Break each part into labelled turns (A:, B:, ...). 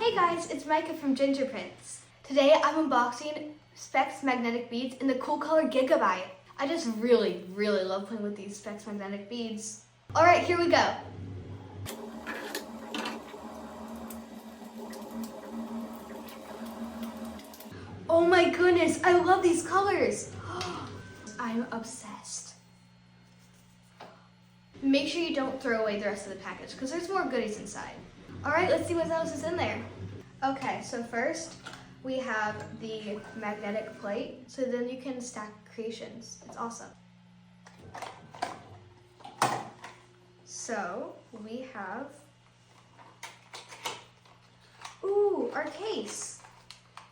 A: Hey guys, it's Micah from Ginger Prints. Today I'm unboxing Speks magnetic beads in the cool color Gigabyte. I just really love playing with these Speks magnetic beads. Alright, here we go. Oh my goodness, I love these colors. I'm obsessed. Make sure you don't throw away the rest of the package because there's more goodies inside. Alright, let's see what else is in there. Okay, so first we have the magnetic plate, so then you can stack creations. It's awesome. So we have, ooh, our case.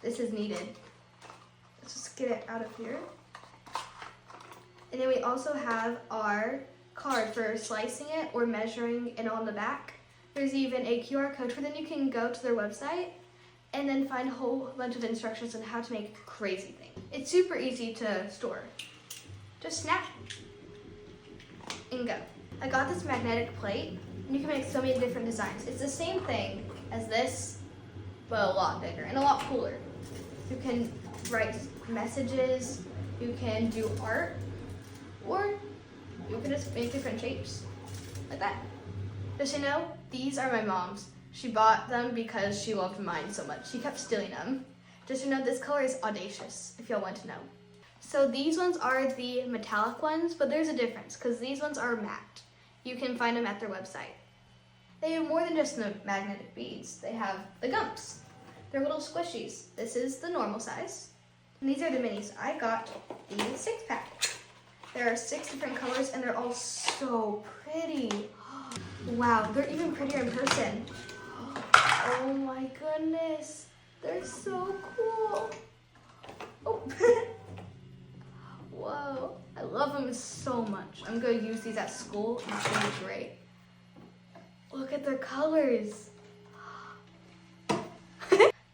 A: This is needed. Let's just get it out of here. And then we also have our card for slicing it or measuring it on the back. There's even a QR code, then you can go to their website and then find a whole bunch of instructions on how to make crazy things. It's super easy to store. Just snap and go. I got this magnetic plate and you can make so many different designs. It's the same thing as this, but a lot bigger and a lot cooler. You can write messages, you can do art, or you can just make different shapes like that. Just so you know, these are my mom's. She bought them because she loved mine so much. She kept stealing them. Just so you know, this color is audacious, if y'all want to know. So these ones are the metallic ones, but there's a difference because these ones are matte. You can find them at their website. They have more than just the magnetic beads. They have the gumps. They're little squishies. This is the normal size. And these are the minis. I got the 6-pack. There are 6 different colors and they're all so pretty. Wow, they're even prettier in person. Oh my goodness, they're so cool. Oh. Whoa, I love them so much. I'm going to use these at school and it's going to be great. Look at their colors. Can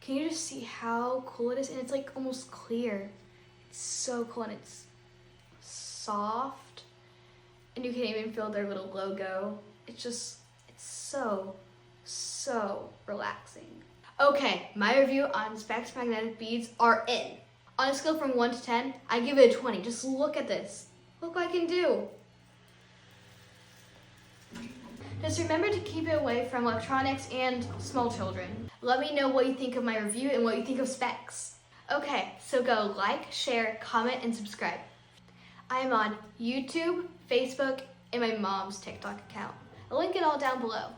A: you just see how cool it is? And it's like almost clear. It's so cool and it's soft. And you can even feel their little logo. It's so relaxing. Okay, my review on Speks magnetic beads are in. On a scale from 1 to 10, I give it a 20. Just look at this. Look what I can do. Just remember to keep it away from electronics and small children. Let me know what you think of my review and what you think of Speks. Okay, so go like, share, comment, and subscribe. I am on YouTube, Facebook, and my mom's TikTok account. I'll link it all down below.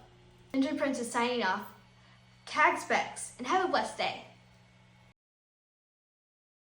A: Ginger Prince is signing off. Tag Speks and have a blessed day.